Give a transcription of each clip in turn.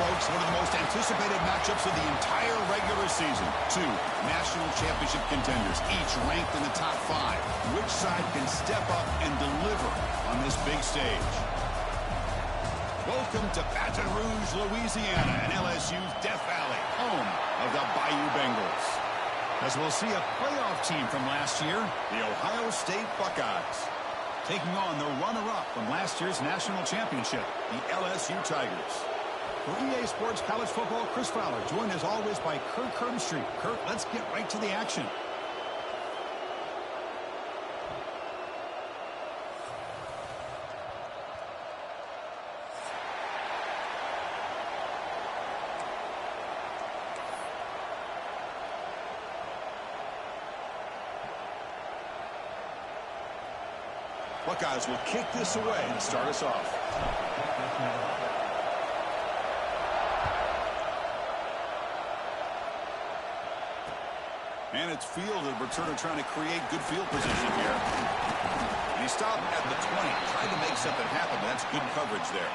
folks, one of the most anticipated matchups of the entire regular season. Two national championship contenders, each ranked in the top 5. Which side can step up and deliver on this big stage? Welcome to Baton Rouge, Louisiana, and LSU's Death Valley, home of the Bayou Bengals. As we'll see a playoff team from last year, the Ohio State Buckeyes, taking on the runner-up from last year's national championship, the LSU Tigers. For EA Sports College Football, Chris Fowler, joined as always by Kirk Herbstreit. Kirk, let's get right to the action. Buckeyes will kick this away and start us off. And it's fielded. Returner trying to create good field position here. And he stopped at the 20, trying to make something happen. That's good coverage there.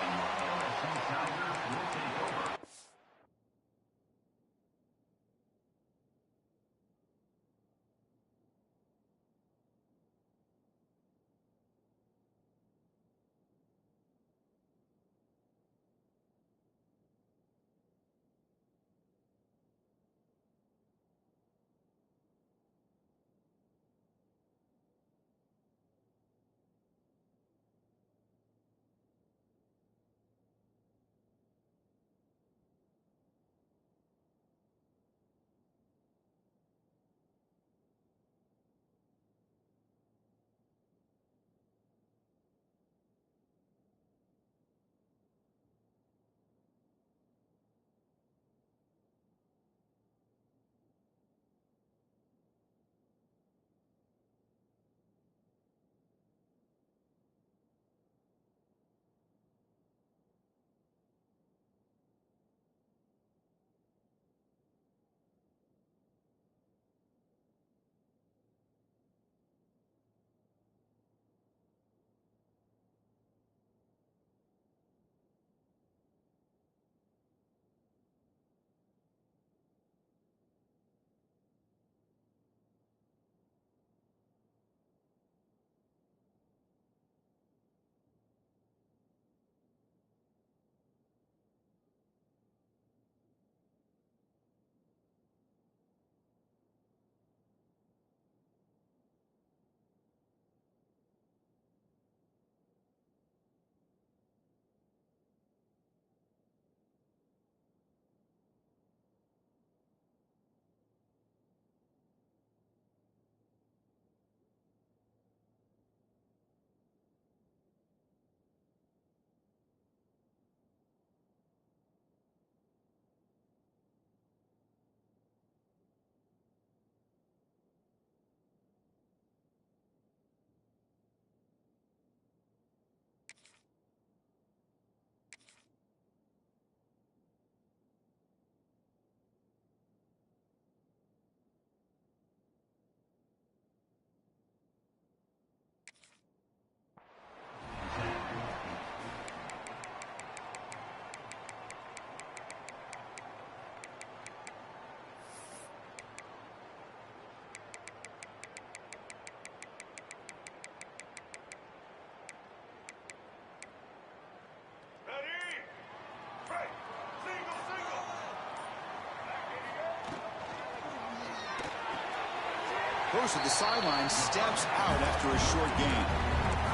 Goes to the sideline, steps out after a short gain.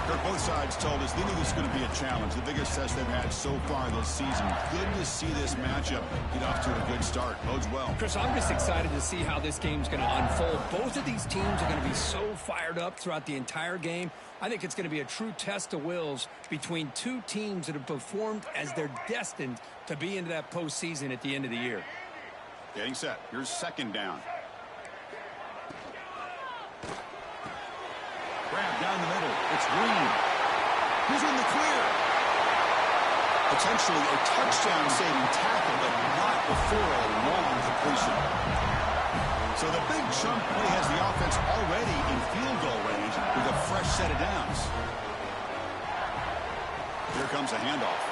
Kirk, both sides told us they knew this was going to be a challenge, the biggest test they've had so far this season. Good to see this matchup get off to a good start. Bodes well. Chris, I'm just excited to see how this game's going to unfold. Both of these teams are going to be so fired up throughout the entire game. I think it's going to be a true test of wills between two teams that have performed as they're destined to be into that postseason at the end of the year. Getting set. Here's second down. Grab down the middle. It's Green. He's in the clear. Potentially a touchdown-saving tackle, but not before a long completion. So the big chunk play has the offense already in field goal range with a fresh set of downs. Here comes a handoff.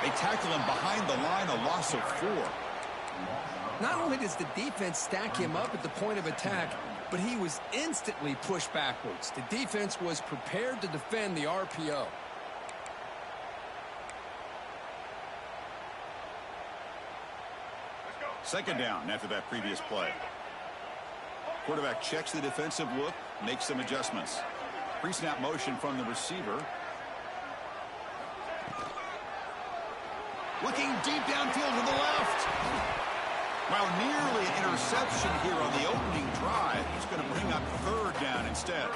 They tackle him behind the line, a loss of 4. Not only does the defense stack him up at the point of attack, but he was instantly pushed backwards. The defense was prepared to defend the RPO. Second down after that previous play. Quarterback checks the defensive look, makes some adjustments. Pre-snap motion from the receiver. Looking deep downfield to the left. Well, nearly an interception here on the opening drive. He's going to bring up third down instead.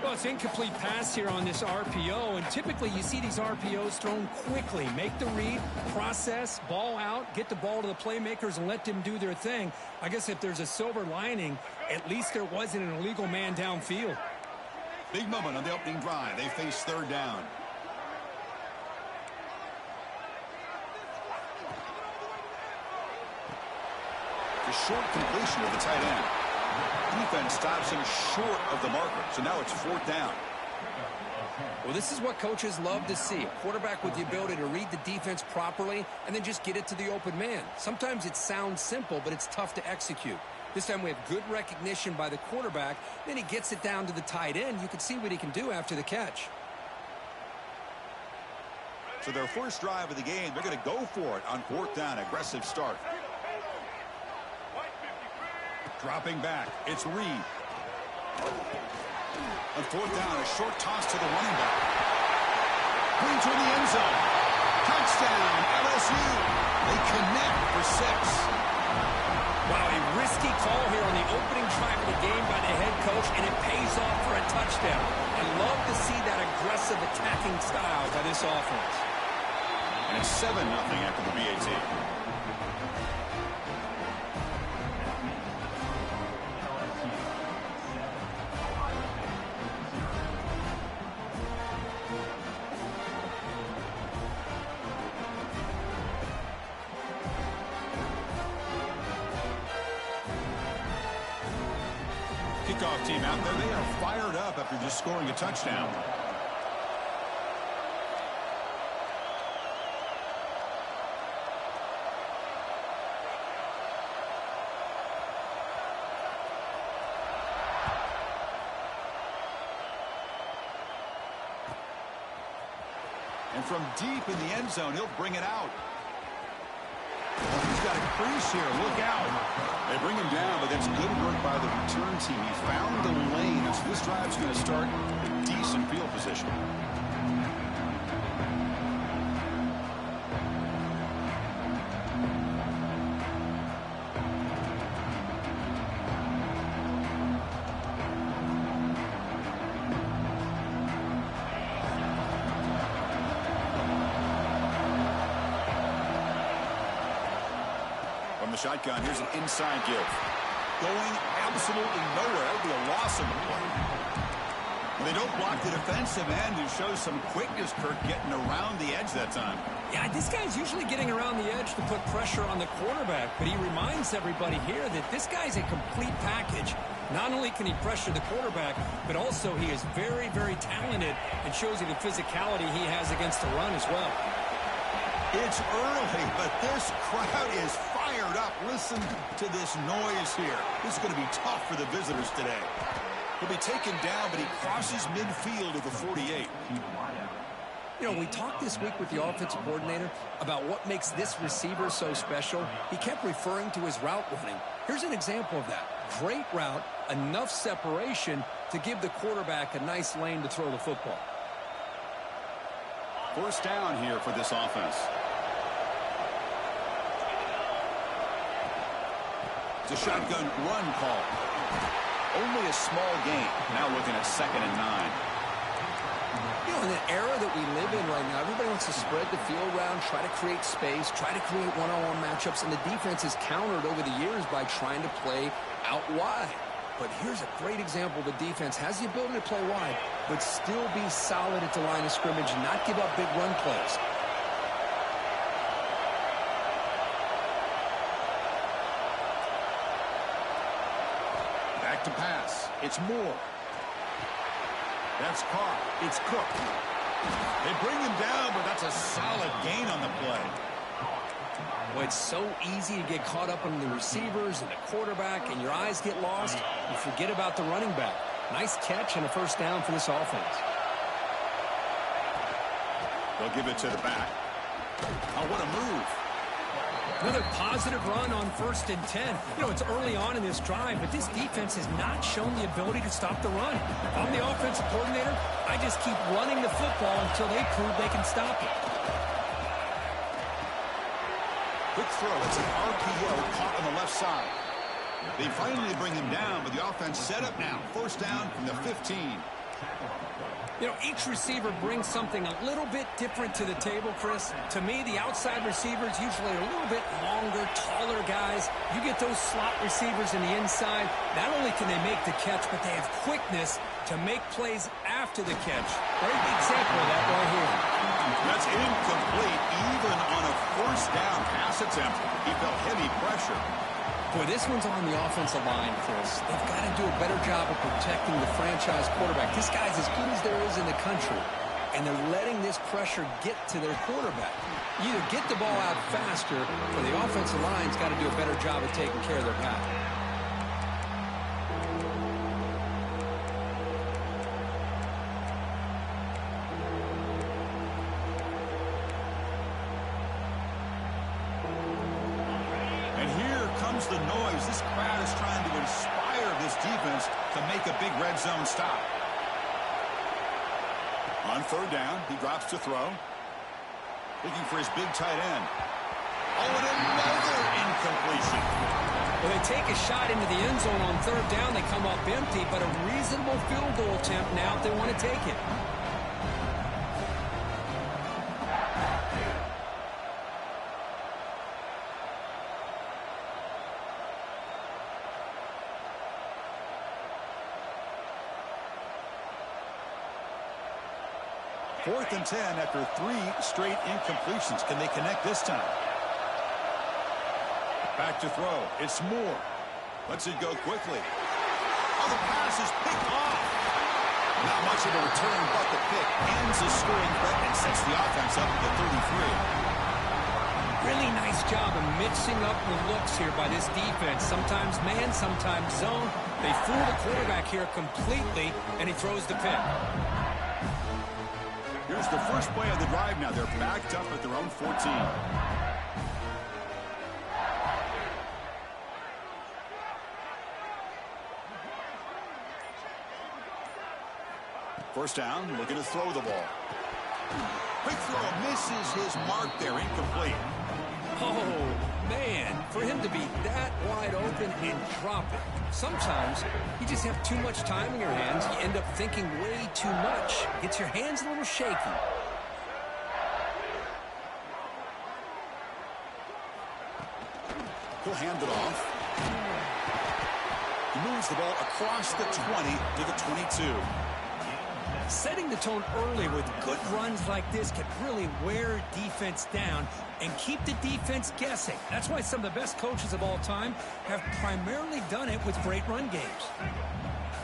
Well, it's incomplete pass here on this RPO, and typically you see these RPOs thrown quickly. Make the read, process, ball out, get the ball to the playmakers and let them do their thing. I guess if there's a silver lining, at least there wasn't an illegal man downfield. Big moment on the opening drive. They face third down. The short completion of the tight end. Defense stops him short of the marker, so now it's fourth down. Well, this is what coaches love to see. A quarterback with the ability to read the defense properly and then just get it to the open man. Sometimes it sounds simple, but it's tough to execute. This time we have good recognition by the quarterback. Then he gets it down to the tight end. You can see what he can do after the catch. So their first drive of the game, they're going to go for it on fourth down. Aggressive start. Dropping back, it's Reed. On fourth down, a short toss to the running back. Green to the end zone. Touchdown, LSU. They connect for 6. Wow, a risky call here on the opening drive of the game by the head coach, and it pays off for a touchdown. I love to see that aggressive attacking style by this offense. And it's 7-0 after the BAT. Kickoff team out there. They are fired up after just scoring a touchdown. And from deep in the end zone, he'll bring it out. He's got a crease here. Look out. They bring him down, but that's good work by the return team. He found the lane. So this drive's going to start with decent field position. The shotgun, here's an inside give. Going absolutely nowhere. That would be a loss of the play. And they don't block the defensive end, who shows some quickness, Kirk, getting around the edge that time. Yeah, this guy's usually getting around the edge to put pressure on the quarterback, but he reminds everybody here that this guy's a complete package. Not only can he pressure the quarterback, but also he is very, very talented and shows you the physicality he has against the run as well. It's early, but this crowd is fired up. Listen to this noise here. This is going to be tough for the visitors today. He'll be taken down, but he crosses midfield of the 48. You know, we talked this week with the offensive coordinator about what makes this receiver so special. He kept referring to his route running. Here's an example of that. Great route, enough separation to give the quarterback a nice lane to throw the football. First down here for this offense. It's a shotgun run call. Only a small gain. Now looking at 2nd and 9. You know, in the era that we live in right now, everybody wants to spread the field around, try to create space, try to create one-on-one matchups, and the defense is countered over the years by trying to play out wide. But here's a great example. The defense has the ability to play wide, but still be solid at the line of scrimmage and not give up big run plays. Back to pass. It's Moore. That's Carr. It's Cook. They bring him down, but that's a solid gain on the play. Well, it's so easy to get caught up on the receivers and the quarterback, and your eyes get lost. You forget about the running back. Nice catch and a first down for this offense. They'll give it to the back. Oh, what a move. Another positive run on 1st and 10. You know, it's early on in this drive, but this defense has not shown the ability to stop the run. If I'm the offensive coordinator, I just keep running the football until they prove they can stop it. Quick throw. It's an RPO caught on the left side. They finally bring him down, but the offense set up now. First down from the 15. You know, each receiver brings something a little bit different to the table, Chris. To me, the outside receivers usually are a little bit longer, taller guys. You get those slot receivers in the inside, not only can they make the catch, but they have quickness to make plays after the catch. Great example of that right here. That's incomplete, even on a first down pass attempt. He felt heavy pressure. Boy, this one's on the offensive line, Chris. They've got to do a better job of protecting the franchise quarterback. This guy's as good as there is in the country, and they're letting this pressure get to their quarterback. You either get the ball out faster, or the offensive line's got to do a better job of taking care of their pass. The noise. This crowd is trying to inspire this defense to make a big red zone stop. On 3rd down, he drops to throw. Looking for his big tight end. Oh, and another incompletion. Well, they take a shot into the end zone on 3rd down. They come up empty, but a reasonable field goal attempt now if they want to take it. Fourth and 10 after 3 straight incompletions. Can they connect this time? Back to throw. It's Moore. Lets it go quickly. Oh, the pass is picked off. Not much of a return, but the pick ends the scoring threat and sets the offense up at the 33. Really nice job of mixing up the looks here by this defense. Sometimes man, sometimes zone. They fool the quarterback here completely, and he throws the pick. Here's the first play of the drive now. They're backed up at their own 14. First down, looking to throw the ball. Quick throw, misses his mark there, incomplete. Oh, man, for him to be that wide open and drop it. Sometimes you just have too much time in your hands. You end up thinking way too much. Gets your hands a little shaky. He'll hand it off. He moves the ball across the 20 to the 22. Setting the tone early with good runs like this can really wear defense down and keep the defense guessing. That's why some of the best coaches of all time have primarily done it with great run games.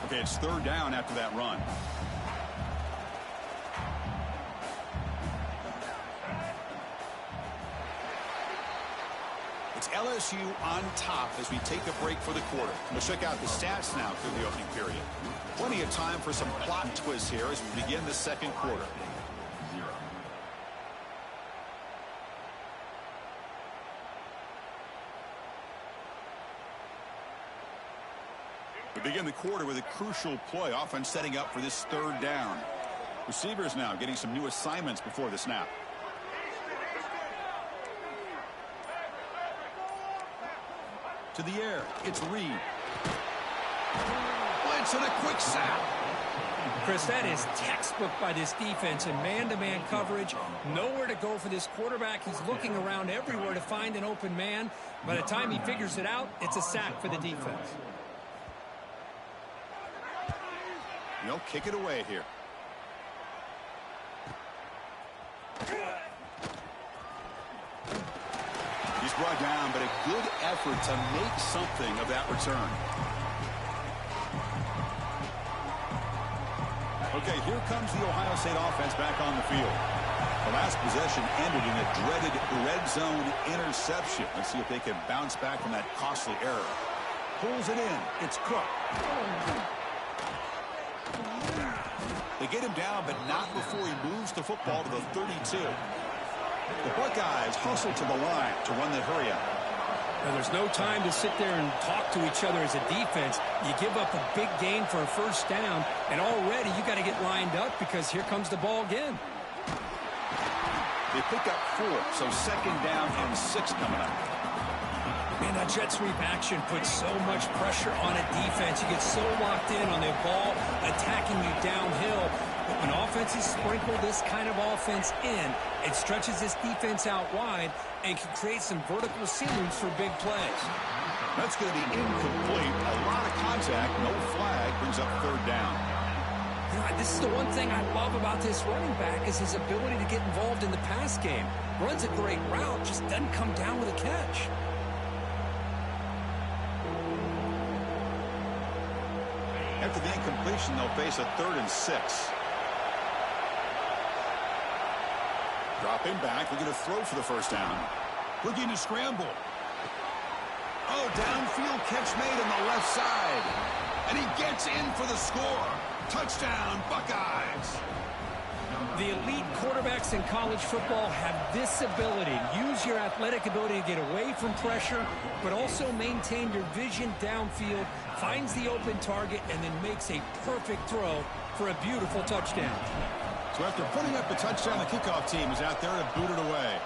Okay, it's 3rd down after that run. It's LSU on top as we take a break for the quarter. We'll check out the stats now through the opening period. Plenty of time for some plot twists here as we begin the second quarter. We begin the quarter with a crucial play, offense setting up for this 3rd down. Receivers now getting some new assignments before the snap. To the air, it's Reed. Blitz and a quick sack. Chris, that is textbook by this defense in man-to-man coverage. Nowhere to go for this quarterback. He's looking around everywhere to find an open man. By the time he figures it out, it's a sack for the defense. They'll kick it away here. He's brought down, but a good effort to make something of that return. Okay, here comes the Ohio State offense back on the field. The last possession ended in a dreaded red zone interception. Let's see if they can bounce back from that costly error. Pulls it in. It's Cook. They get him down, but not before he moves the football to the 32. The Buckeyes hustle to the line to run the hurry up. Now, there's no time to sit there and talk to each other as a defense. You give up a big gain for a first down, and already you got to get lined up because here comes the ball again. They pick up 4, so second down and 6 coming up. Man, that jet sweep action puts so much pressure on a defense. You get so locked in on the ball attacking you downhill. But when offenses sprinkle this kind of offense in, it stretches this defense out wide and can create some vertical seams for big plays. That's going to be incomplete. A lot of contact, no flag, brings up third down. You know, this is the one thing I love about this running back is his ability to get involved in the pass game. Runs a great route, just doesn't come down with a catch. After the incompletion, they'll face a 3rd and 6. Dropping back, they're going to throw for the first down. Looking to scramble. Oh, downfield catch made on the left side. And he gets in for the score. Touchdown, Buckeyes. The elite quarterbacks in college football have this ability. Use your athletic ability to get away from pressure, but also maintain your vision downfield, finds the open target, and then makes a perfect throw for a beautiful touchdown. So after putting up the touchdown, the kickoff team is out there to boot it away.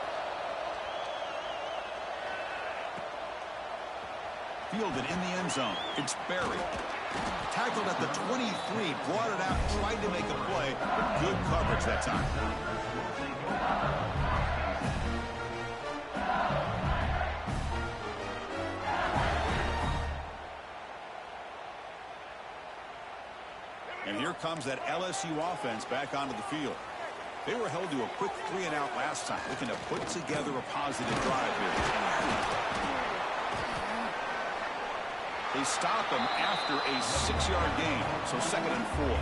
Fielded in the end zone. It's Berry. Tackled at the 23, brought it out, tried to make a play, but good coverage that time. And here comes that LSU offense back onto the field. They were held to a quick 3-and-out last time, looking to put together a positive drive here. They stop him after a 6-yard gain, so 2nd and 4.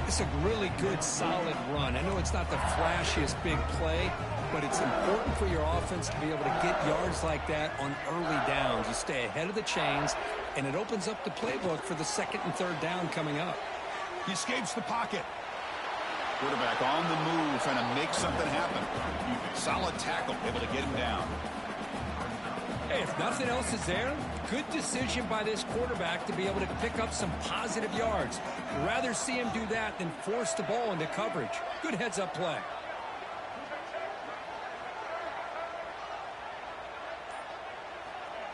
It's a really good, solid run. I know it's not the flashiest big play, but it's important for your offense to be able to get yards like that on early downs. You stay ahead of the chains, and it opens up the playbook for the 2nd and 3rd down coming up. He escapes the pocket. Quarterback on the move, trying to make something happen. Solid tackle, able to get him down. Hey, if nothing else is there, good decision by this quarterback to be able to pick up some positive yards. Rather see him do that than force the ball into coverage. Good heads-up play.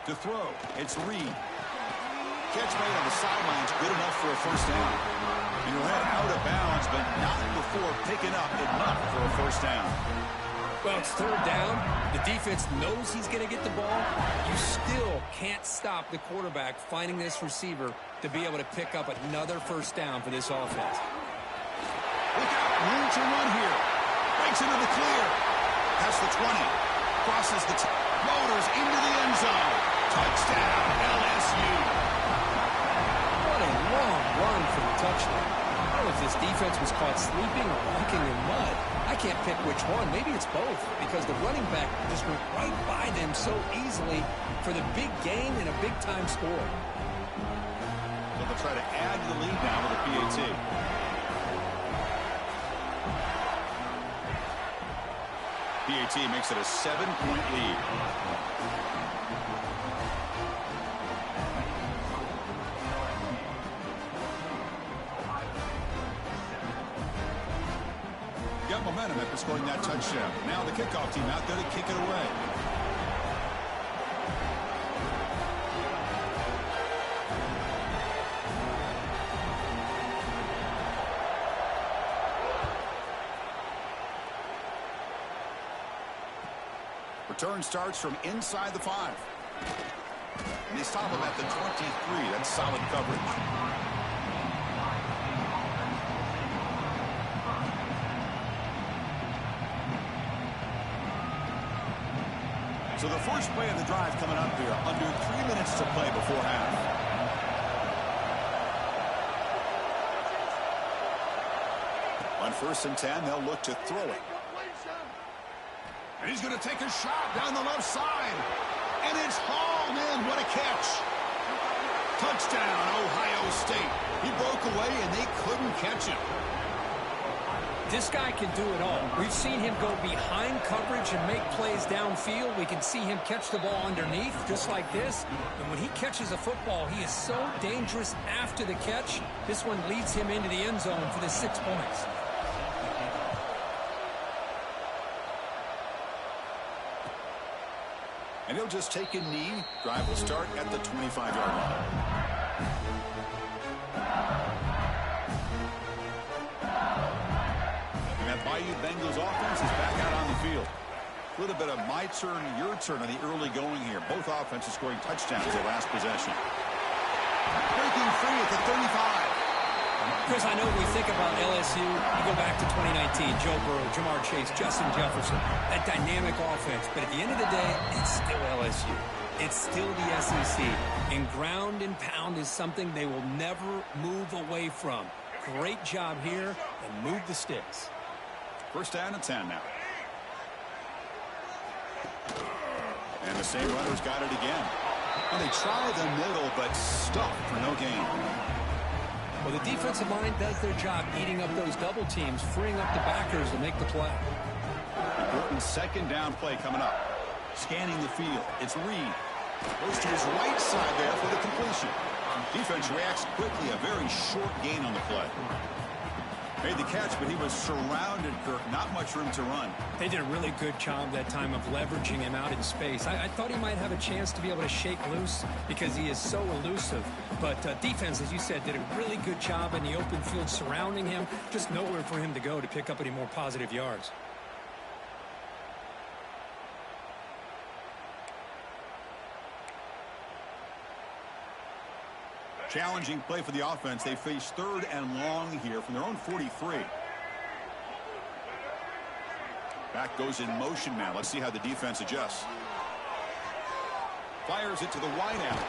To throw, it's Reed. Catch made on the sidelines, good enough for a first down. He ran out of bounds, but not before picking up enough for a first down. Well, it's 3rd down. The defense knows he's going to get the ball. You still can't stop the quarterback finding this receiver to be able to pick up another first down for this offense. Look out, room to run here. Breaks into the clear. Past the 20. Crosses the motors into the end zone. Touchdown, LSU. What a long run for the touchdown. I don't know if this defense was caught sleeping or walking in mud. I can't pick which one. Maybe it's both because the running back just went right by them so easily for the big gain and a big-time score. So they'll try to add to the lead now with a PAT. PAT makes it a 7-point lead. Got momentum after scoring that touchdown. Now the kickoff team out there to kick it away. Return starts from inside the 5. And they stop him at the 23. That's solid coverage. So the first play of the drive coming up here, under 3 minutes to play before half. first and 10, they'll look to throw it. And he's going to take a shot down the left side. And it's hauled in. What a catch. Touchdown, Ohio State. He broke away, and they couldn't catch him. This guy can do it all. We've seen him go behind coverage and make plays downfield. We can see him catch the ball underneath, just like this. And when he catches a football, he is so dangerous after the catch. This one leads him into the end zone for the 6 points. And he'll just take a knee. Drive will start at the 25-yard line. Bayou Bengals offense is back out on the field. A little bit of my turn, your turn on the early going here. Both offenses scoring touchdowns their last possession. Breaking free at the 35. Chris, I know we think about LSU. You go back to 2019, Joe Burrow, Jamar Chase, Justin Jefferson, that dynamic offense. But at the end of the day, it's still LSU. It's still the SEC. And ground and pound is something they will never move away from. Great job here, and move the sticks. First down and 10 now. And the same runner's got it again. Well, they try the middle, but stuffed for no gain. Well, the defensive line does their job eating up those double teams, freeing up the backers to make the play. Important second down play coming up. Scanning the field. It's Reed. Goes to his right side there for the completion. Defense reacts quickly. A very short gain on the play. Made the catch, but he was surrounded, Kirk. Not much room to run. They did a really good job that time of leveraging him out in space. I thought he might have a chance to be able to shake loose because he is so elusive. But defense, as you said, did a really good job in the open field surrounding him. Just nowhere for him to go to pick up any more positive yards. Challenging play for the offense. They face third and long here from their own 43. Back goes in motion now. Let's see how the defense adjusts. Fires it to the wideout.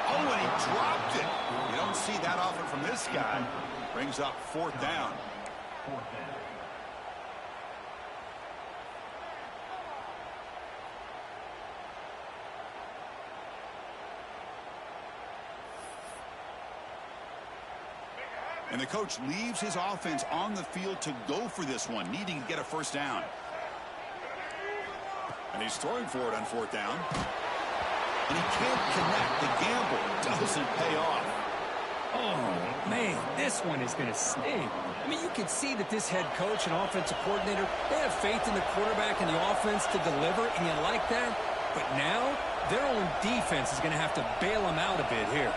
Oh, and he dropped it. You don't see that often from this guy. Brings up fourth down. And the coach leaves his offense on the field to go for this one, needing to get a first down. And he's throwing for it on fourth down. And he can't connect. The gamble doesn't pay off. Oh, man, this one is going to sting. I mean, you can see that this head coach and offensive coordinator, they have faith in the quarterback and the offense to deliver, and you like that. But now, their own defense is going to have to bail them out a bit here.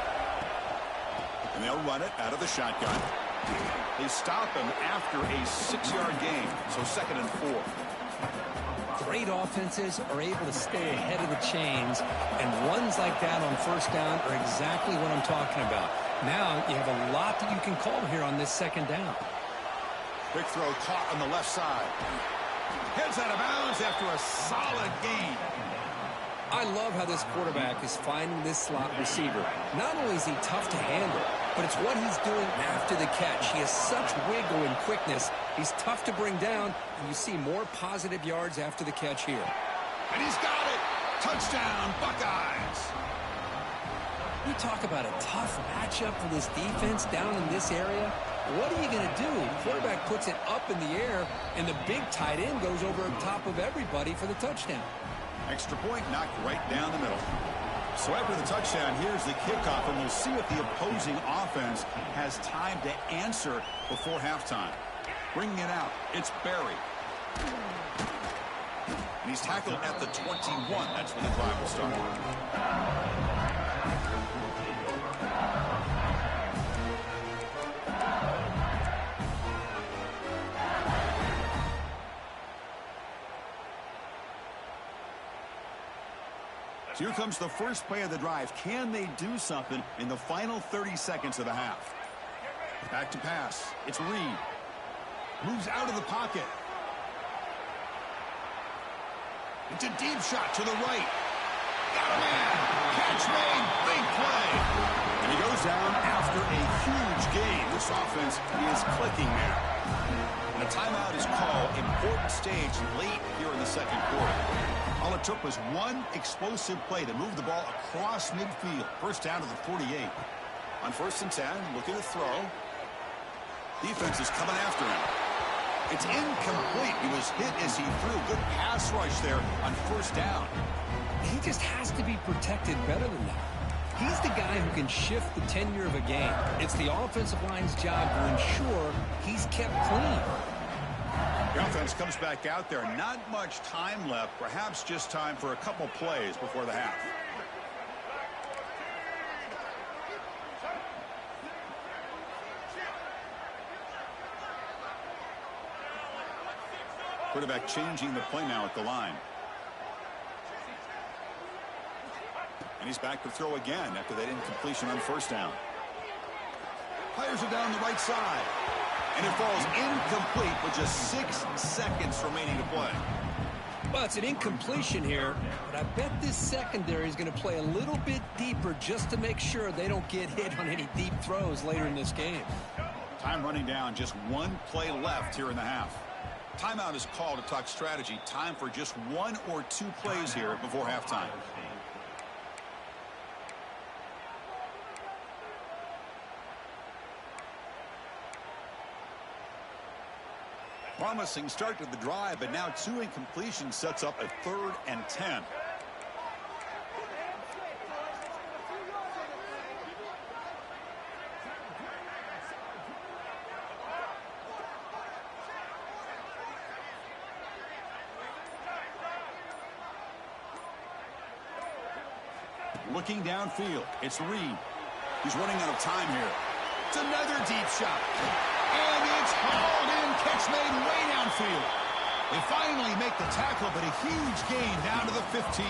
And they'll run it out of the shotgun. They stop him after a 6-yard gain, so second and 4. Great offenses are able to stay ahead of the chains, and runs like that on first down are exactly what I'm talking about. Now you have a lot that you can call here on this second down. Quick throw caught on the left side. Heads out of bounds after a solid gain. I love how this quarterback is finding this slot receiver. Not only is he tough to handle, but it's what he's doing after the catch. He has such wiggle and quickness. He's tough to bring down, and you see more positive yards after the catch here. And he's got it. Touchdown, Buckeyes. You talk about a tough matchup for this defense down in this area. What are you going to do? The quarterback puts it up in the air, and the big tight end goes over the top of everybody for the touchdown. Extra point knocked right down the middle. So after the touchdown, here's the kickoff, and we'll see if the opposing offense has time to answer before halftime. Bringing it out, it's Barry. And he's tackled at the 21. That's when the drive will start. Here comes the first play of the drive. Can they do something in the final 30 seconds of the half? Back to pass. It's Reed. Moves out of the pocket. It's a deep shot to the right. Got a man. Catch made. Big play. And he goes down after a huge game. This offense is clicking now. And a timeout is called. Important stage late here in the second quarter. All it took was one explosive play to move the ball across midfield. First down to the 48. On 1st and 10, looking to throw. Defense is coming after him. It's incomplete. He was hit as he threw. Good pass rush there on 1st down. He just has to be protected better than that. He's the guy who can shift the tenure of a game. It's the offensive line's job to ensure he's kept clean. The offense comes back out there. Not much time left. Perhaps just time for a couple plays before the half. Quarterback changing the play now at the line. And he's back to throw again after that incompletion on 1st down. Fires it down the right side. And it falls incomplete with just 6 seconds remaining to play. Well, it's an incompletion here, but I bet this secondary is going to play a little bit deeper just to make sure they don't get hit on any deep throws later in this game. Time running down. Just one play left here in the half. Timeout is called to talk strategy. Time for just 1 or 2 plays here before halftime. Promising start to the drive, but now 2 incompletions sets up a 3rd and 10. Looking downfield, it's Reed. He's running out of time here. It's another deep shot. And it's hauled in. Catch made way downfield. They finally make the tackle, but a huge gain down to the 15.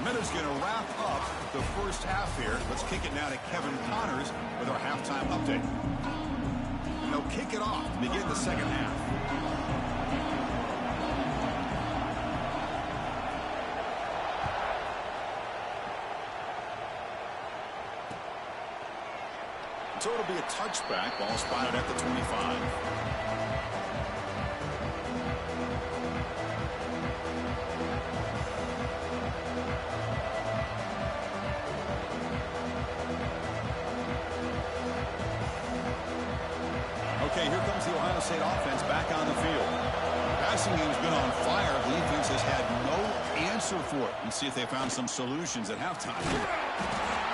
Minutes going to wrap up the first half here. Let's kick it now to Kevin Connors with our halftime update. And they'll kick it off to begin the second half. So it'll be a touchback. Ball spotted at the 25. Okay, here comes the Ohio State offense back on the field. Passing game's been on fire. The defense has had no answer for it. Let's see if they found some solutions at halftime.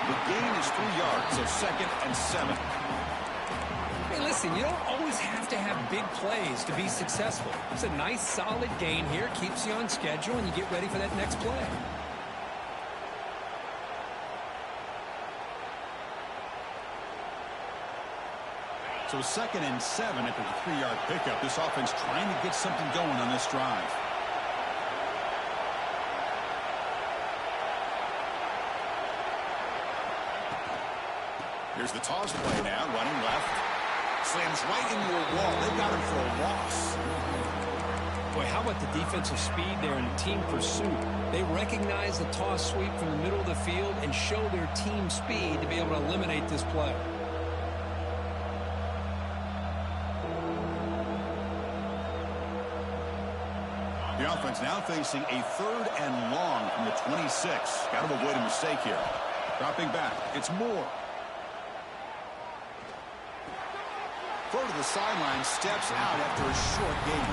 The gain is 3 yards, so 2nd and 7. Hey, listen, you don't always have to have big plays to be successful. It's a nice, solid gain here. Keeps you on schedule, and you get ready for that next play. So 2nd and 7 after the 3-yard pickup. This offense trying to get something going on this drive. Here's the toss play now, running left. Slams right into a wall. They've got him for a loss. Boy, how about the defensive speed there in team pursuit? They recognize the toss sweep from the middle of the field and show their team speed to be able to eliminate this play. The offense now facing a 3rd and long from the 26. Got to avoid a mistake here. Dropping back. It's Moore. Throw to the sideline, steps out after a short gain.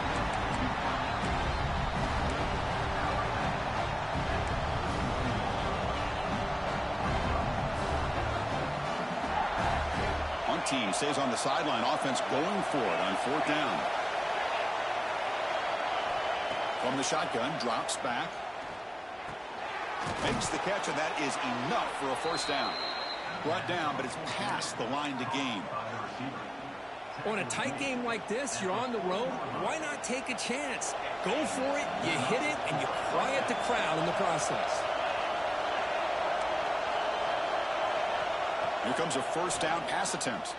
One team stays on the sideline. Offense going for it on 4th down. From the shotgun, drops back. Makes the catch, and that is enough for a 1st down. Brought down, but it's past the line to gain. On a tight game like this, you're on the road. Why not take a chance? Go for it, you hit it, and you quiet the crowd in the process. Here comes a 1st down pass attempt.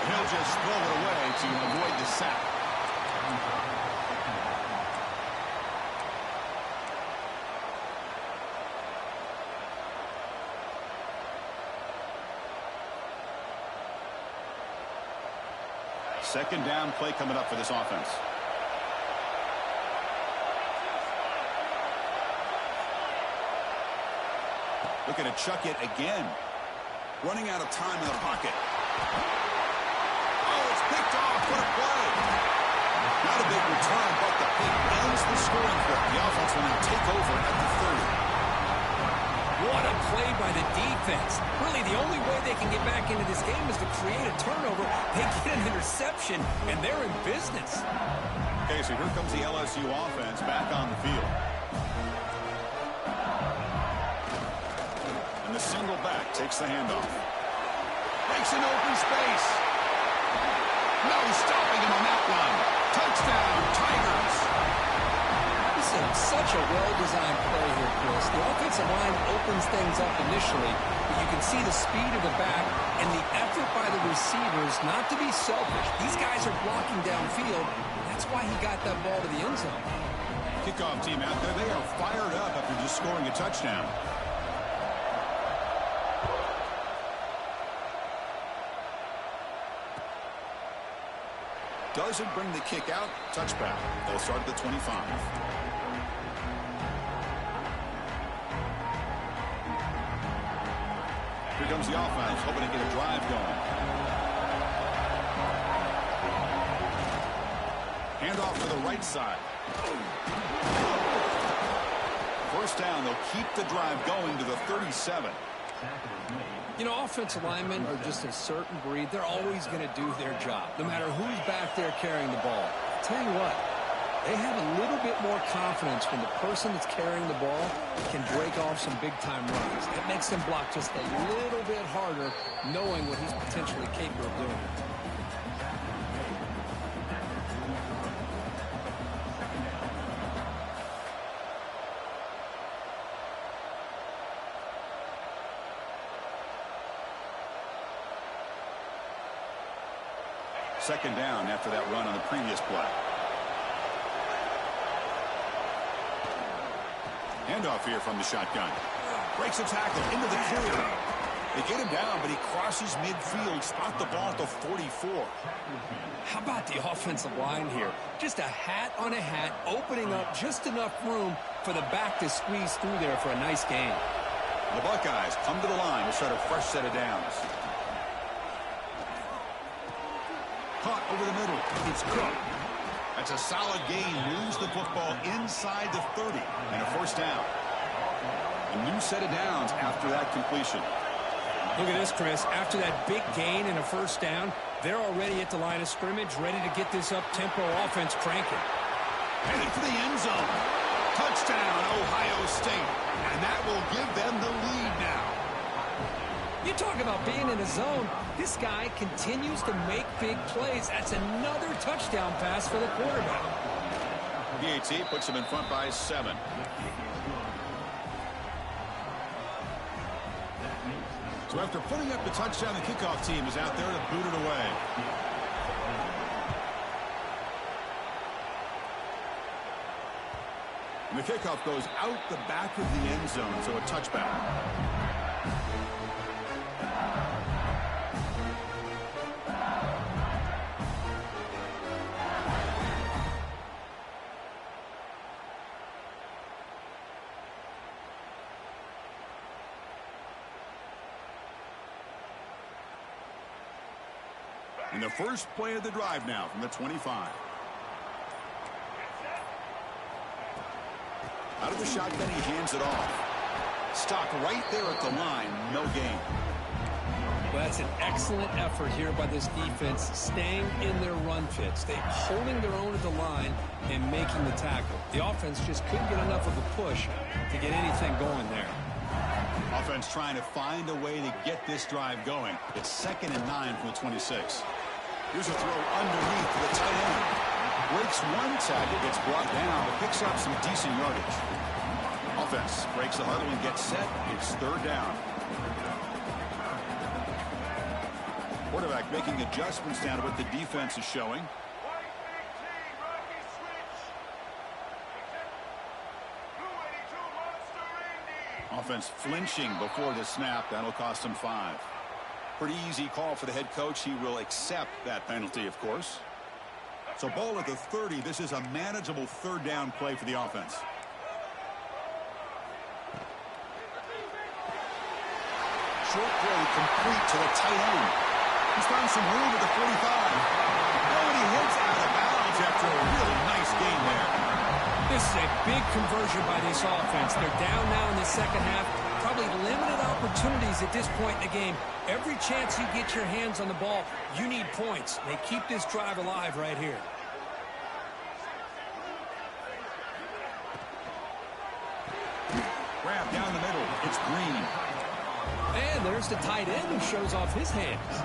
And he'll just throw it away to avoid the sack. Second down play coming up for this offense. Looking to chuck it again. Running out of time in the pocket. Oh, it's picked off. What a play. Not a big return, but the pick ends the scoring drive. The offense will now take over at the 30. What a play by the defense. Really, the only way they can get back into this game is to create a turnover. They get an interception, and they're in business. Okay, so here comes the LSU offense back on the field. And the single back takes the handoff. Breaks an open space. No stopping him on that one. Touchdown, Tigers. This is such a well-designed play here, Chris. The offensive line opens things up initially, but you can see the speed of the back and the effort by the receivers not to be selfish. These guys are blocking downfield. That's why he got that ball to the end zone. Kickoff team out there, they are fired up after just scoring a touchdown. Doesn't bring the kick out. Touchback. They'll start at the 25. Here comes the offense, hoping to get a drive going. Handoff to the right side. First down, they'll keep the drive going to the 37. You know, offensive linemen are just a certain breed. They're always going to do their job, no matter who's back there carrying the ball. I'll tell you what, they have a little bit more confidence when the person that's carrying the ball can break off some big-time runs. That makes them block just a little bit harder, knowing what he's potentially capable of doing. Second down after that run on the previous play. Handoff here from the shotgun. Breaks a tackle into the clear. They get him down, but he crosses midfield. Spot the ball at the 44. How about the offensive line here? Just a hat on a hat, opening up just enough room for the back to squeeze through there for a nice gain. The Buckeyes come to the line to start a fresh set of downs. Caught over the middle. It's Cook. That's a solid gain. Moves the football inside the 30. And a first down. A new set of downs after that completion. Look at this, Chris. After that big gain and a first down, they're already at the line of scrimmage, ready to get this up-tempo offense cranking. Headed for the end zone. Touchdown, Ohio State. And that will give them the lead now. You talk about being in a zone. This guy continues to make big plays. That's another touchdown pass for the quarterback. PAT puts him in front by 7. So after putting up the touchdown, the kickoff team is out there to boot it away. And the kickoff goes out the back of the end zone, so a touchback. And the first play of the drive now from the 25. Out of the shotgun, he hands it off. Stopped right there at the line. No gain. Well, that's an excellent effort here by this defense, staying in their run fits. They're holding their own at the line and making the tackle. The offense just couldn't get enough of a push to get anything going there. Offense trying to find a way to get this drive going. It's 2nd and 9 from the 26. Here's a throw underneath to the tight end. Breaks one tackle, gets brought down, but picks up some decent yardage. Offense breaks the huddle and gets set. It's 3rd down. Quarterback making adjustments down to what the defense is showing. Offense flinching before the snap. That'll cost him 5. Pretty easy call for the head coach. He will accept that penalty, of course. So ball at the 30. This is a manageable third down play for the offense. Short throw complete to the tight end. He's found some room at the 45. Oh, and he hits out of bounds after a really nice game there. This is a big conversion by this offense. They're down now in the second half. Probably limited opportunities at this point in the game. Every chance you get your hands on the ball, you need points. They keep this drive alive right here. Grab down the middle. It's Green. And there's the tight end who shows off his hands.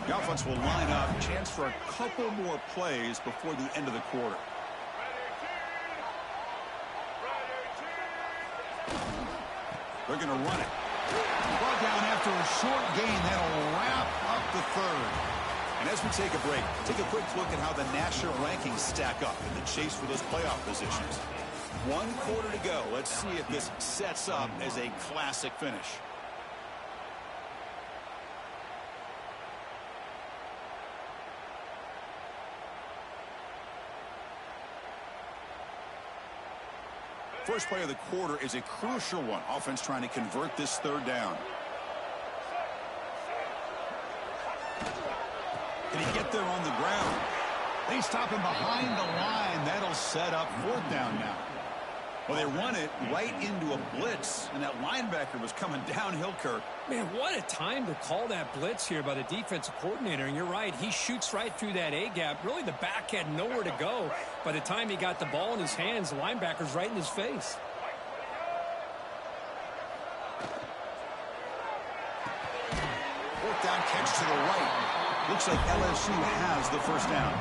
The offense will line up. Chance for a couple more plays before the end of the quarter. They're going to run it. Brought down after a short gain. That'll wrap up the third. And as we take a break, take a quick look at how the national rankings stack up in the chase for those playoff positions. 1 quarter to go. Let's see if this sets up as a classic finish. First play of the quarter is a crucial one. Offense trying to convert this third down. Can he get there on the ground? They stop him behind the line. That'll set up fourth down now. Well, they run it right into a blitz, and that linebacker was coming downhill, Kirk. Man, what a time to call that blitz here by the defensive coordinator. And you're right, he shoots right through that A-gap. Really, the back had nowhere to go. By the time he got the ball in his hands, the linebacker's right in his face. Fourth down catch to the right. Looks like LSU has the first down.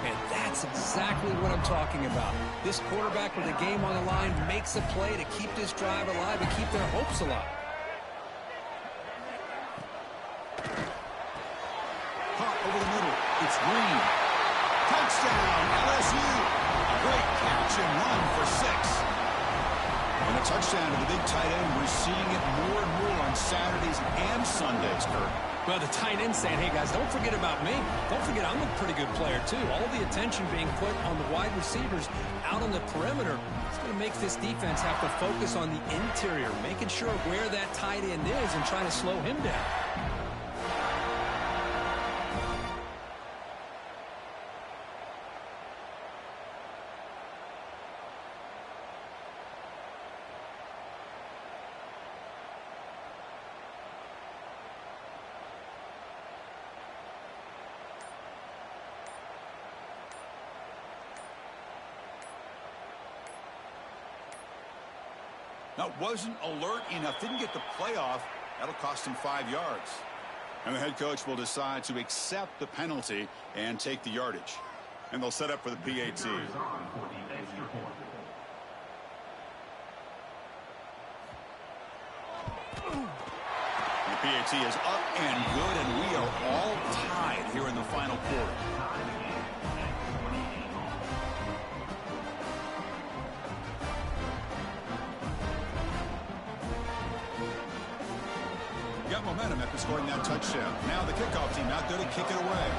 And that's exactly what I'm talking about. This quarterback with a game on the line makes a play to keep this drive alive and keep their hopes alive. Caught over the middle. It's Green. Touchdown, LSU. A great catch and run for 6. And a touchdown to the big tight end. We're seeing it more and more on Saturdays and Sundays, Kirk. Well, the tight end saying, hey, guys, don't forget about me. Don't forget I'm a pretty good player, too. All the attention being put on the wide receivers out on the perimeter. It's going to make this defense have to focus on the interior, making sure where that tight end is and trying to slow him down. Now, wasn't alert enough. Didn't get the playoff. That'll cost him 5 yards. And the head coach will decide to accept the penalty and take the yardage. And they'll set up for the PAT. The PAT is up and good, and we are all tied here in the final quarter. Got momentum after scoring that touchdown. Now the kickoff team out there to kick it away.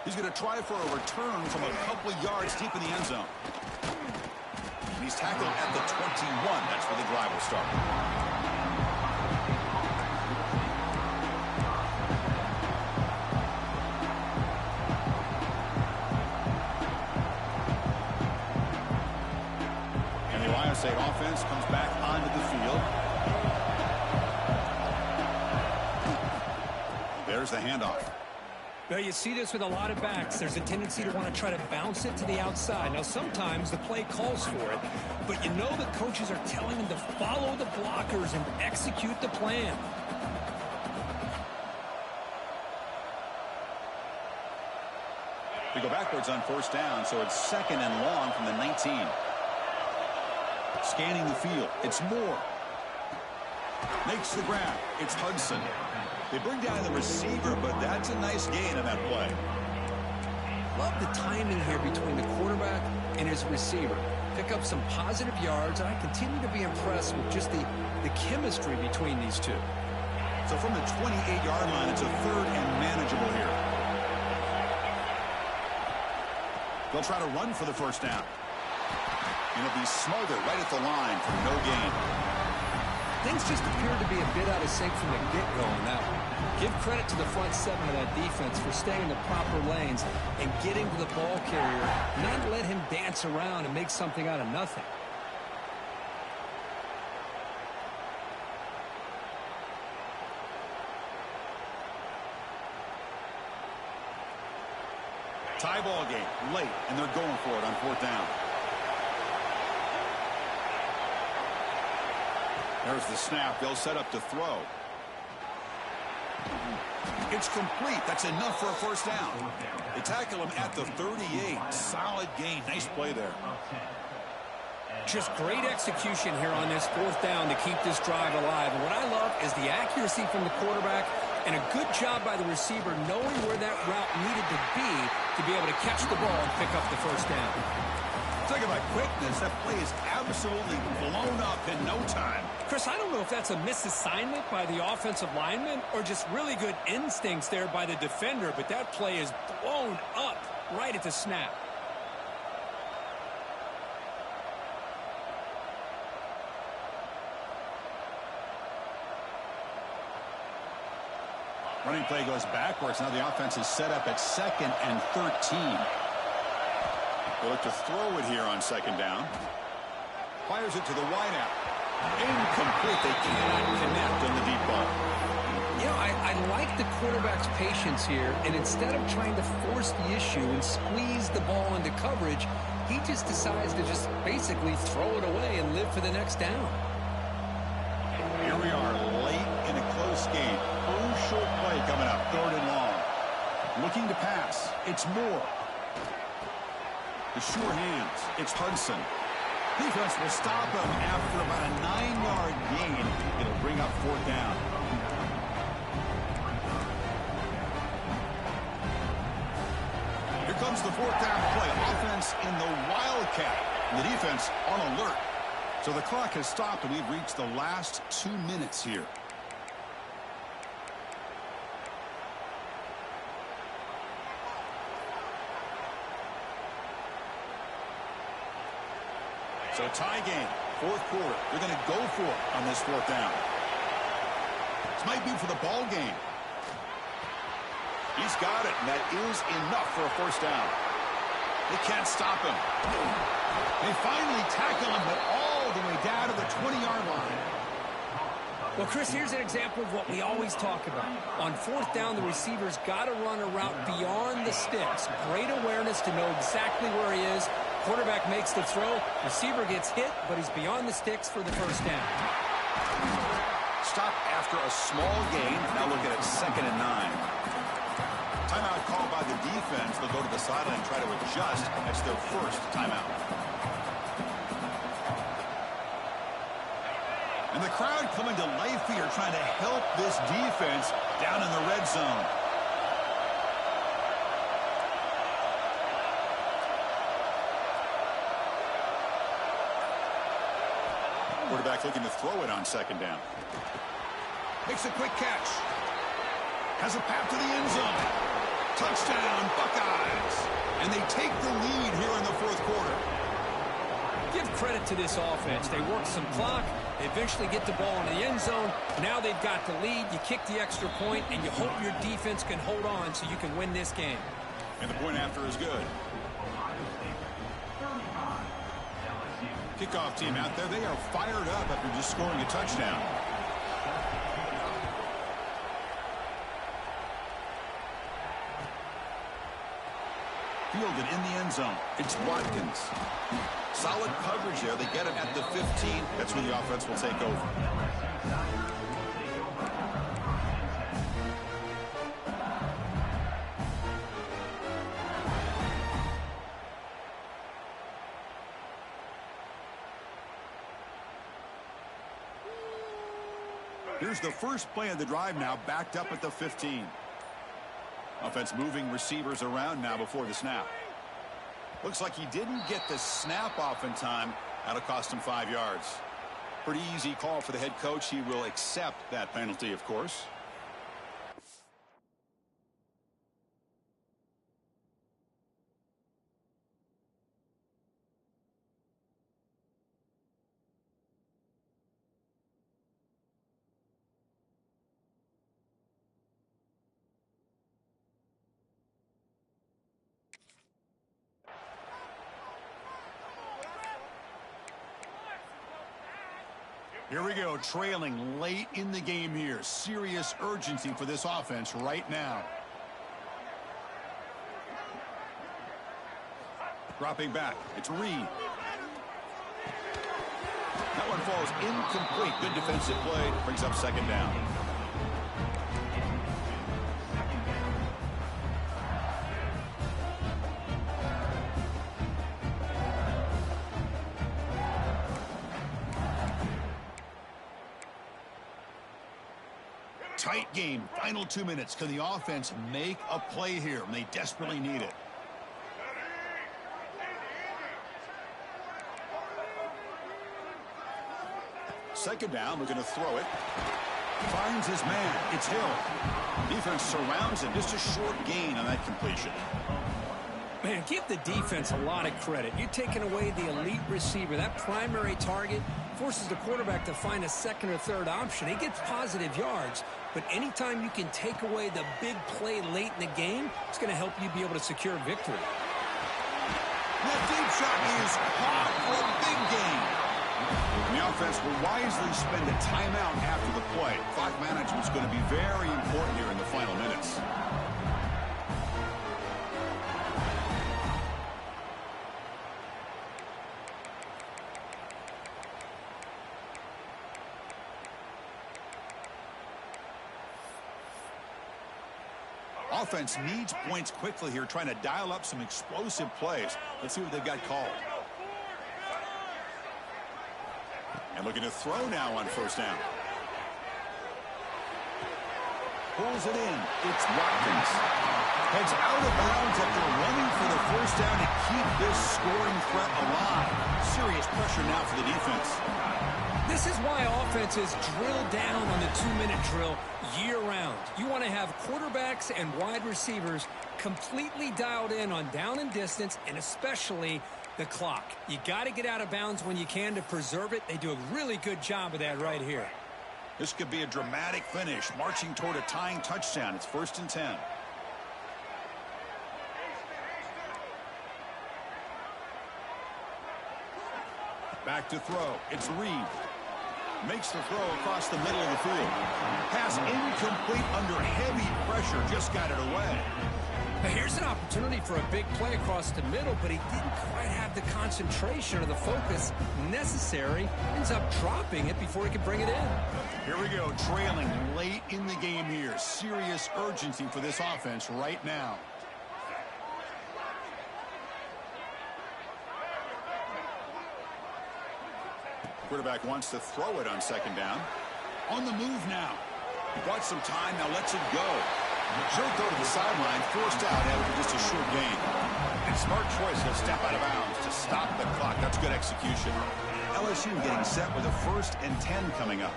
He's going to try for a return from a couple of yards deep in the end zone. He's tackled at the 21. That's where the drive will start. State offense comes back onto the field. There's the handoff. Well, you see this with a lot of backs. There's a tendency to want to try to bounce it to the outside. Now, sometimes the play calls for it, but you know the coaches are telling them to follow the blockers and execute the plan. We go backwards on first down, so it's 2nd and long from the 19. Scanning the field. It's Moore. Makes the grab. It's Hudson. They bring down the receiver, but that's a nice gain on that play. Love the timing here between the quarterback and his receiver. Pick up some positive yards, and I continue to be impressed with just the chemistry between these two. So from the 28-yard line, it's a third and manageable here. They'll try to run for the first down. And it'll be smothered right at the line for no gain. Things just appeared to be a bit out of sync from the get-go on that one. Give credit to the front seven of that defense for staying in the proper lanes and getting to the ball carrier, not let him dance around and make something out of nothing. Tie ball game late, and they're going for it on fourth down. There's the snap. They'll set up to throw. It's complete. That's enough for a first down. They tackle him at the 38. Solid gain. Nice play there. Just great execution here on this fourth down to keep this drive alive. And what I love is the accuracy from the quarterback and a good job by the receiver knowing where that route needed to be able to catch the ball and pick up the first down. Talk about quickness. That play is absolutely blown up in no time. Chris, I don't know if that's a misassignment by the offensive lineman or just really good instincts there by the defender, but that play is blown up right at the snap. Running play goes backwards. Now the offense is set up at 2nd and 13. They look to throw it here on second down. Fires it to the wideout. Incomplete. They cannot connect on the deep ball. You know, I like the quarterback's patience here, and instead of trying to force the issue and squeeze the ball into coverage, he just decides to just basically throw it away and live for the next down. Here we are late in a close game. Crucial play coming up, 3rd and long. Looking to pass. It's Moore. The sure hands. It's Hudson. Defense will stop him after about a 9-yard gain. It'll bring up 4th down. Here comes the 4th down play. Offense in the Wildcat. And the defense on alert. So the clock has stopped, and we've reached the last 2 minutes here. So tie game, 4th quarter. They're going to go for it on this 4th down. This might be for the ball game. He's got it, and that is enough for a first down. They can't stop him. They finally tackle him, but all the way down to the 20-yard line. Well, Chris, here's an example of what we always talk about. On 4th down, the receiver's got to run a route beyond the sticks. Great awareness to know exactly where he is. Quarterback makes the throw. Receiver gets hit, but he's beyond the sticks for the first down. Stop after a small gain. Now look at it, 2nd and 9. Timeout called by the defense. They'll go to the sideline and try to adjust. That's their first timeout. And the crowd coming to life here, trying to help this defense down in the red zone. Quarterback looking to throw it on 2nd down. Makes a quick catch. Has a path to the end zone. Touchdown, Buckeyes. And they take the lead here in the 4th quarter. Give credit to this offense. They work some clock. They eventually get the ball in the end zone. Now they've got the lead. You kick the extra point, and you hope your defense can hold on so you can win this game. And the point after is good. Kickoff team out there. They are fired up after just scoring a touchdown. Fielded in the end zone. It's Watkins. Solid coverage there. They get him at the 15. That's where the offense will take over. Here's the first play of the drive now, backed up at the 15. Offense moving receivers around now before the snap. Looks like he didn't get the snap off in time. That'll cost him 5 yards. Pretty easy call for the head coach. He will accept that penalty, of course. Here we go, trailing late in the game here. Serious urgency for this offense right now. Dropping back, it's Reed. That one falls incomplete. Good defensive play, brings up second down. Tight game, final 2 minutes. Can the offense make a play here? And they desperately need it. Second down, looking to throw it. Finds his man. It's Hill. Defense surrounds him. Just a short gain on that completion. Man, give the defense a lot of credit. You're taking away the elite receiver. That primary target forces the quarterback to find a second or third option. He gets positive yards, but anytime you can take away the big play late in the game, it's going to help you be able to secure victory. That deep shot is caught for a big gain. And the offense will wisely spend a timeout after the play. Clock management is going to be very important here in the final minutes. Offense needs points quickly here, trying to dial up some explosive plays. Let's see what they've got called. And looking to throw now on first down. Pulls it in. It's Watkins. Heads out of bounds after running for the first down to keep this scoring threat alive. Serious pressure now for the defense. This is why offenses drill down on the 2-minute drill year-round. You want to have quarterbacks and wide receivers completely dialed in on down and distance, and especially the clock. You got to get out of bounds when you can to preserve it. They do a really good job of that right here. This could be a dramatic finish, marching toward a tying touchdown. It's 1st and 10. Back to throw. It's Reed. Makes the throw across the middle of the field. Pass incomplete under heavy pressure. Just got it away. Now here's an opportunity for a big play across the middle, but he didn't quite have the concentration or the focus necessary. Ends up dropping it before he could bring it in. Here we go, trailing late in the game here. Serious urgency for this offense right now. Quarterback wants to throw it on second down. On the move now. He bought some time, now lets it go. She'll go to the sideline, forced out after just a short gain. And smart choice, he'll step out of bounds to stop the clock. That's good execution. LSU getting set with a 1st and 10 coming up.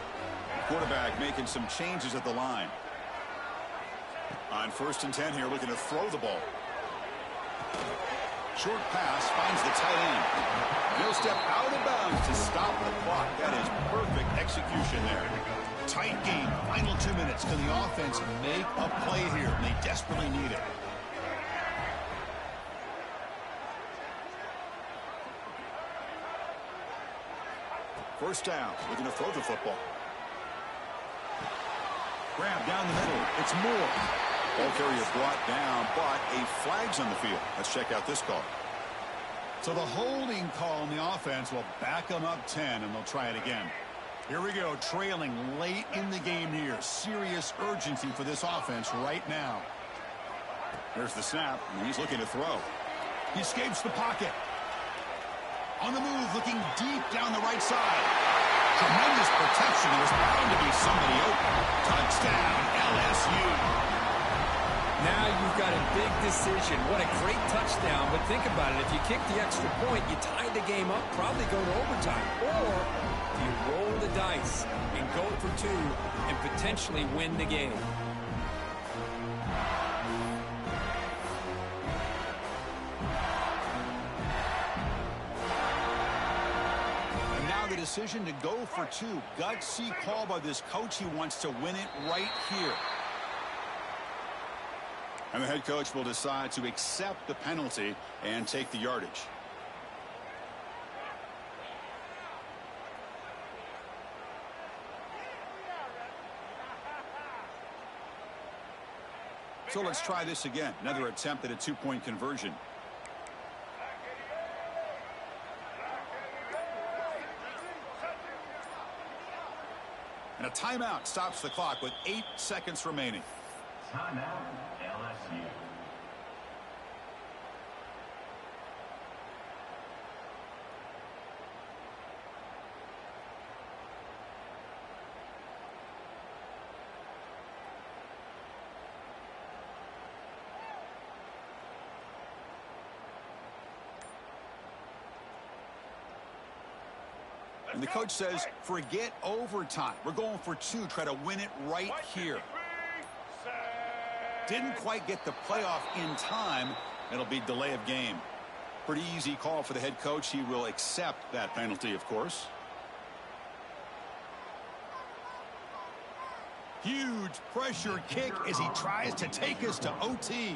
Quarterback making some changes at the line. On 1st and 10 here, looking to throw the ball. Short pass, finds the tight end. He'll step out of bounds to stop the clock. That is perfect execution there. Tight game, final 2 minutes. Can the offense make a play here? They desperately need it. First down, looking to throw the football. Grab down the middle. It's Moore. Ball carrier brought down, but a flag's on the field. Let's check out this call. So the holding call on the offense will back them up 10, and they'll try it again. Here we go, trailing late in the game here. Serious urgency for this offense right now. There's the snap, and he's looking to throw. He escapes the pocket. On the move, looking deep down the right side. Tremendous protection. There was bound to be somebody open. Touchdown, LSU. Now you've got a big decision. What a great touchdown. But think about it. If you kick the extra point, you tie the game up, probably go to overtime. Or you roll the dice and go for two and potentially win the game. And now the decision to go for two. Gutsy call by this coach. He wants to win it right here. And the head coach will decide to accept the penalty and take the yardage. So let's try this again. Another attempt at a two-point conversion. And a timeout stops the clock with 8 seconds remaining. Timeout, LSU. And the coach says, forget overtime. We're going for two. Try to win it right here. Didn't quite get the playoff in time. It'll be delay of game. Pretty easy call for the head coach. He will accept that penalty, of course. Huge pressure kick as he tries to take us to OT.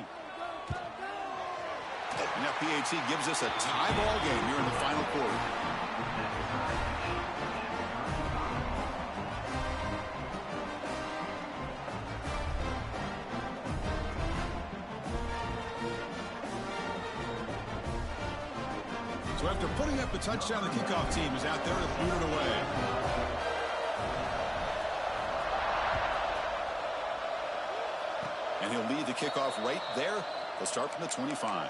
And that PAT gives us a tie ball game here in the final quarter. So after putting up the touchdown, the kickoff team is out there to boot it away. And he'll lead the kickoff right there. They'll start from the 25.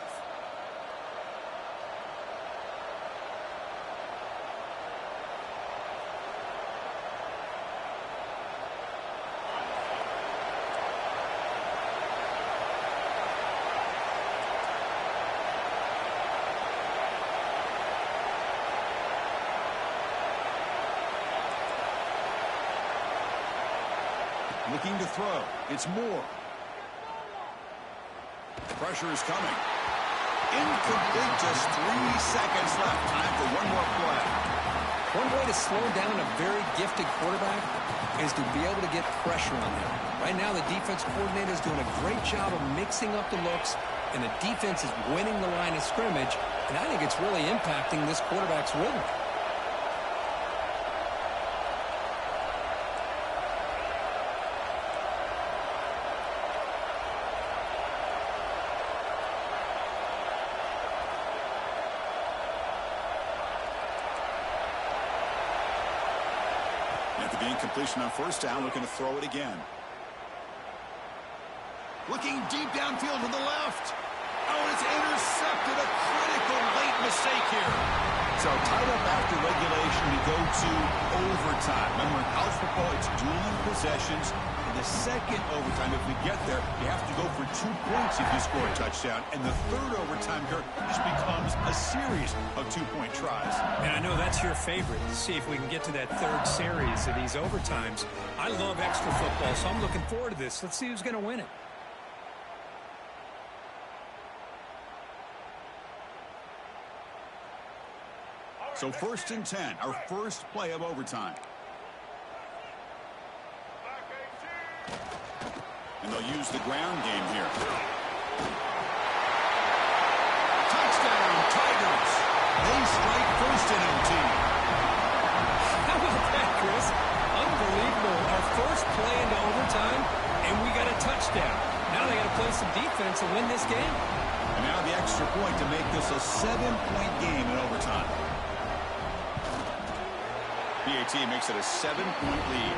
Looking to throw. It's Moore. Pressure is coming. Incomplete. Just 3 seconds left. Time for one more play. One way to slow down a very gifted quarterback is to be able to get pressure on him. Right now, the defense coordinator is doing a great job of mixing up the looks, and the defense is winning the line of scrimmage, and I think it's really impacting this quarterback's rhythm. Completion on first down, looking to throw it again. Looking deep downfield to the left. Oh, it's intercepted. A critical late mistake here. So tied up after regulation, we go to overtime. Remember, in college football, it's dueling possessions. In the second overtime, if we get there, you have to go for 2 points if you score a touchdown. And the third overtime here just becomes a series of 2-point tries. And I know that's your favorite. See if we can get to that third series of these overtimes. I love extra football, so I'm looking forward to this. Let's see who's going to win it. So 1st and 10, our first play of overtime. And they'll use the ground game here. Touchdown, Tigers. They strike first in OT. How about that, Chris? Unbelievable. Our first play into overtime, and we got a touchdown. Now they got to play some defense and win this game. And now the extra point to make this a 7-point game in overtime. PAT makes it a 7-point lead.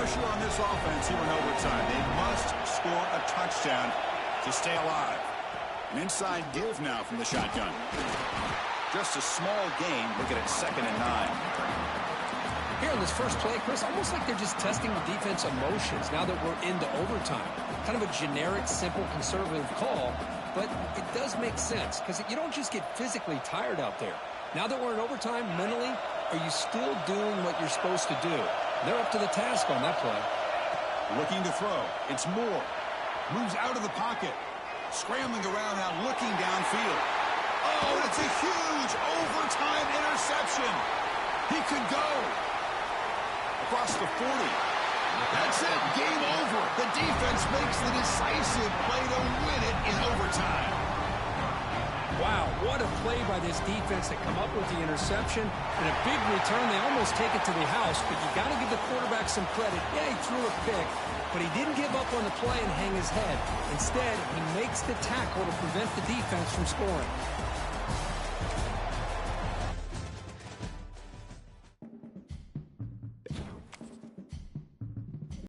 pressure on this offense here in overtime. They must score a touchdown to stay alive. An inside give now from the shotgun. Just a small gain. Look at it, 2nd and 9. Here on this first play, Chris, almost like they're just testing the defense emotions now that we're into overtime. Kind of a generic, simple, conservative call, but it does make sense because you don't just get physically tired out there. Now that we're in overtime, mentally, are you still doing what you're supposed to do? They're up to the task on that play. Looking to throw. It's Moore. Moves out of the pocket. Scrambling around now, looking downfield. Oh, that's a huge overtime interception. He could go. Across the 40. That's it. Game over. The defense makes the decisive play to win it in overtime. Wow, what a play by this defense that come up with the interception. And a big return. They almost take it to the house, but you got to give the quarterback some credit. Yeah, he threw a pick, but he didn't give up on the play and hang his head. Instead, he makes the tackle to prevent the defense from scoring.